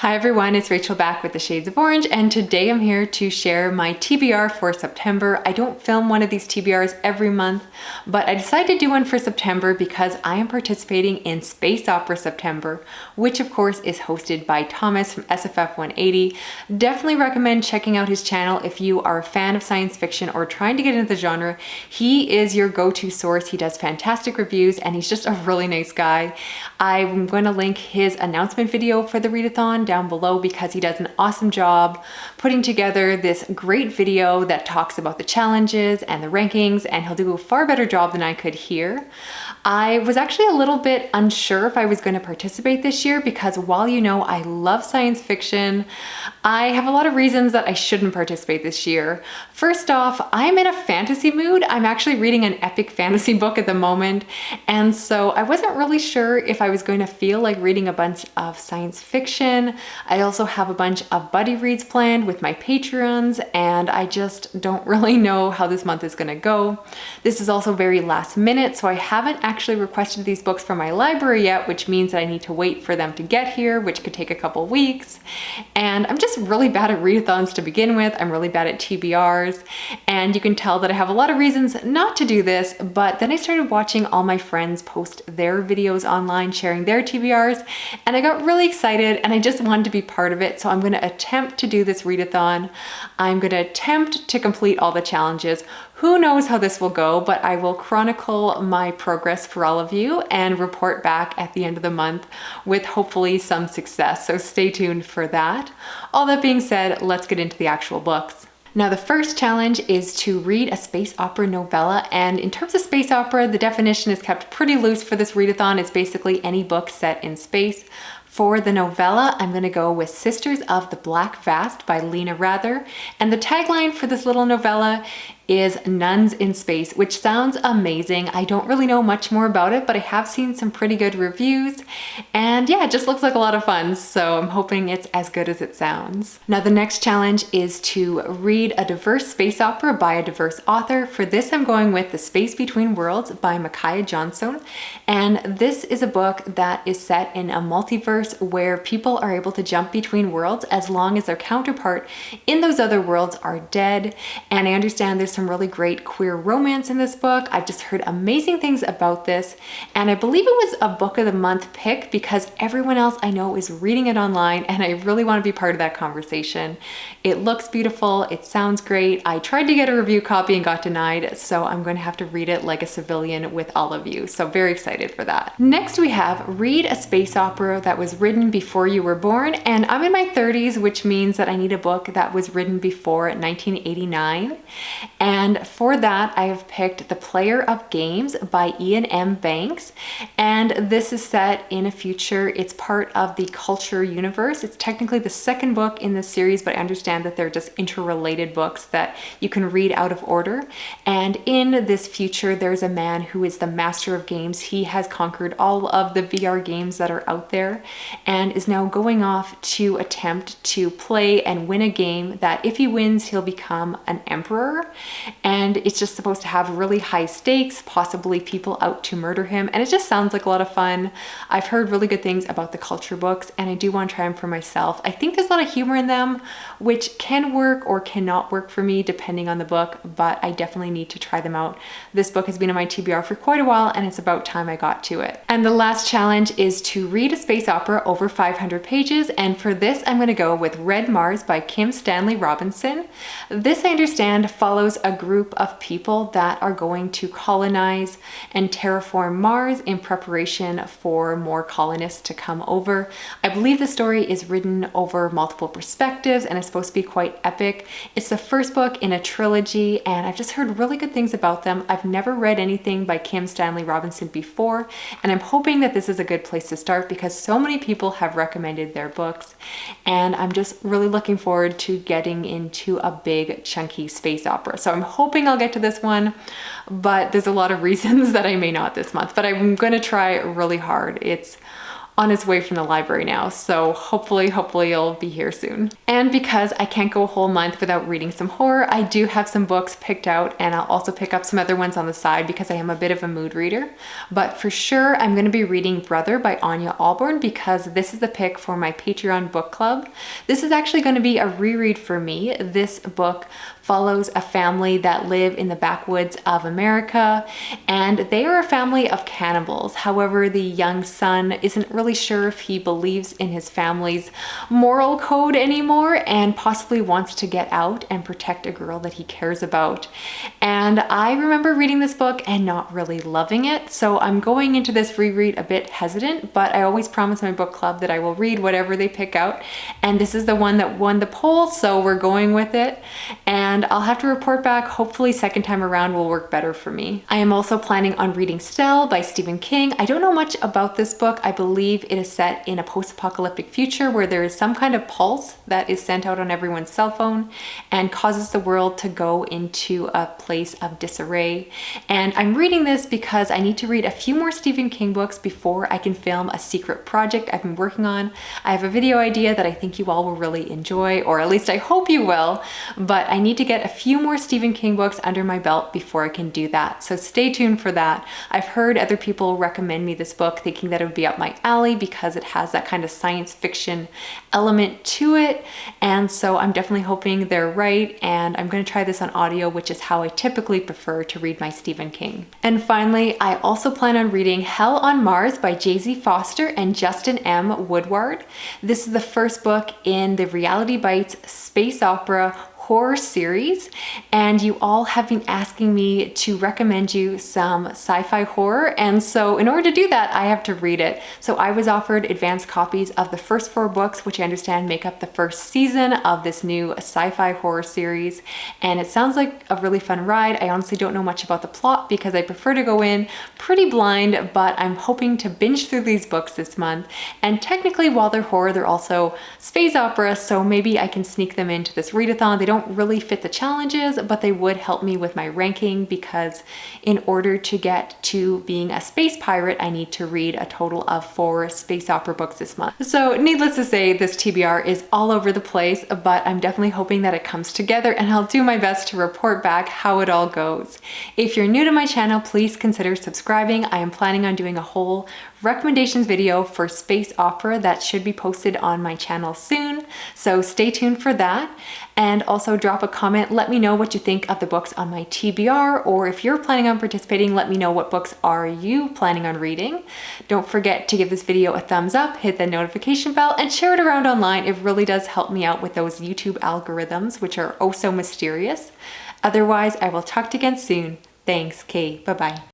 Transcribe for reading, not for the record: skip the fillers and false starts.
Hi everyone, it's Rachel back with the Shades of Orange, and today I'm here to share my TBR for September. I don't film one of these TBRs every month, but I decided to do one for September because I am participating in Space Opera September, which of course is hosted by Thomas from SFF 180. Definitely recommend checking out his channel if you are a fan of science fiction or trying to get into the genre. He is your go-to source. He does fantastic reviews and he's just a really nice guy. I'm going to link his announcement video for the readathon down below because he does an awesome job putting together this great video that talks about the challenges and the rankings, and he'll do a far better job than I could here. I was actually a little bit unsure if I was going to participate this year because while you know I love science fiction, I have a lot of reasons that I shouldn't participate this year. First off, I'm in a fantasy mood. I'm actually reading an epic fantasy book at the moment, and so I wasn't really sure if I was going to feel like reading a bunch of science fiction. I also have a bunch of buddy reads planned with my Patreons, and I just don't really know how this month is going to go. This is also very last minute, so I haven't actually requested these books from my library yet, which means that I need to wait for them to get here, which could take a couple weeks. And I'm just really bad at readathons to begin with. I'm really bad at TBRs, and you can tell that I have a lot of reasons not to do this, but then I started watching all my friends post their videos online sharing their TBRs, and I got really excited and I just wanted to be part of it. So I'm going to attempt to do this readathon. I'm going to attempt to complete all the challenges. Who knows how this will go, but I will chronicle my progress for all of you and report back at the end of the month with hopefully some success. So stay tuned for that. All that being said, let's get into the actual books. Now, the first challenge is to read a space opera novella, and in terms of space opera, the definition is kept pretty loose for this readathon. It's basically any book set in space. For the novella, I'm going to go with Sisters of the Black Vast by Lena Rather, and the tagline for this little novella is Nuns in Space, which sounds amazing. I don't really know much more about it, but I have seen some pretty good reviews, and yeah, it just looks like a lot of fun, so I'm hoping it's as good as it sounds. Now, the next challenge is to read a diverse space opera by a diverse author. For this, I'm going with The Space Between Worlds by Micaiah Johnson, and this is a book that is set in a multiverse where people are able to jump between worlds as long as their counterpart in those other worlds are dead. And I understand there's some really great queer romance in this book. I've just heard amazing things about this, and I believe it was a book of the month pick because everyone else I know is reading it online, and I really want to be part of that conversation. It looks beautiful, it sounds great. I tried to get a review copy and got denied, so I'm going to have to read it like a civilian with all of you, so very excited for that. Next we have Read a Space Opera that was written before you were born, and I'm in my 30s, which means that I need a book that was written before 1989. And for that, I have picked The Player of Games by Ian M. Banks. And this is set in a future. It's part of the Culture universe. It's technically the second book in this series, but I understand that they're just interrelated books that you can read out of order. And in this future, there's a man who is the master of games. He has conquered all of the VR games that are out there and is now going off to attempt to play and win a game that if he wins, he'll become an emperor. And it's just supposed to have really high stakes, possibly people out to murder him, and it just sounds like a lot of fun. I've heard really good things about the Culture books, and I do want to try them for myself. I think there's a lot of humor in them, which can work or cannot work for me depending on the book, but I definitely need to try them out. This book has been on my TBR for quite a while, and it's about time I got to it. And the last challenge is to read a space opera over 500 pages, and for this I'm going to go with Red Mars by Kim Stanley Robinson. This, I understand, follows a group of people that are going to colonize and terraform Mars in preparation for more colonists to come over. I believe the story is written over multiple perspectives and is supposed to be quite epic. It's the first book in a trilogy, and I've just heard really good things about them. I've never read anything by Kim Stanley Robinson before, and I'm hoping that this is a good place to start because so many people have recommended their books, and I'm just really looking forward to getting into a big chunky space opera. So I'm hoping I'll get to this one, but there's a lot of reasons that I may not this month, but I'm going to try really hard. It's on his way from the library now. So hopefully it'll be here soon. And because I can't go a whole month without reading some horror, I do have some books picked out, and I'll also pick up some other ones on the side because I am a bit of a mood reader. But for sure, I'm going to be reading Brother by Anya Alborn because this is the pick for my Patreon book club. This is actually going to be a reread for me. This book follows a family that live in the backwoods of America, and they are a family of cannibals. However, the young son isn't really sure if he believes in his family's moral code anymore and possibly wants to get out and protect a girl that he cares about. And I remember reading this book and not really loving it, so I'm going into this reread a bit hesitant, but I always promise my book club that I will read whatever they pick out, and this is the one that won the poll, so we're going with it. And I'll have to report back. Hopefully second time around will work better for me. I am also planning on reading Stell by Stephen King. I don't know much about this book. I believe it is set in a post-apocalyptic future where there is some kind of pulse that is sent out on everyone's cell phone and causes the world to go into a place of disarray. And I'm reading this because I need to read a few more Stephen King books before I can film a secret project I've been working on. I have a video idea that I think you all will really enjoy, or at least I hope you will, but I need to get a few more Stephen King books under my belt before I can do that. So stay tuned for that. I've heard other people recommend me this book thinking that it would be up my alley because it has that kind of science fiction element to it. And so I'm definitely hoping they're right. And I'm going to try this on audio, which is how I typically prefer to read my Stephen King. And finally, I also plan on reading Hell on Mars by J.Z. Foster and Justin M. Woodward. This is the first book in the Reality Bites space opera horror series, and you all have been asking me to recommend you some sci-fi horror, and so in order to do that I have to read it. So I was offered advanced copies of the first 4 books, which I understand make up the first season of this new sci-fi horror series, and it sounds like a really fun ride. I honestly don't know much about the plot because I prefer to go in pretty blind, but I'm hoping to binge through these books this month. And technically, while they're horror, they're also space opera, so maybe I can sneak them into this readathon. They don't really fit the challenges, but they would help me with my ranking because in order to get to being a space pirate, I need to read a total of 4 space opera books this month. So needless to say, this TBR is all over the place, but I'm definitely hoping that it comes together, and I'll do my best to report back how it all goes. If you're new to my channel, please consider subscribing. I am planning on doing a whole recommendations video for space opera that should be posted on my channel soon, so stay tuned for that. And also drop a comment, let me know what you think of the books on my TBR, or if you're planning on participating, let me know what books are you planning on reading. Don't forget to give this video a thumbs up, hit the notification bell, and share it around online. It really does help me out with those YouTube algorithms, which are oh so mysterious. Otherwise, I will talk to you again soon. Thanks, Kay. Bye-bye.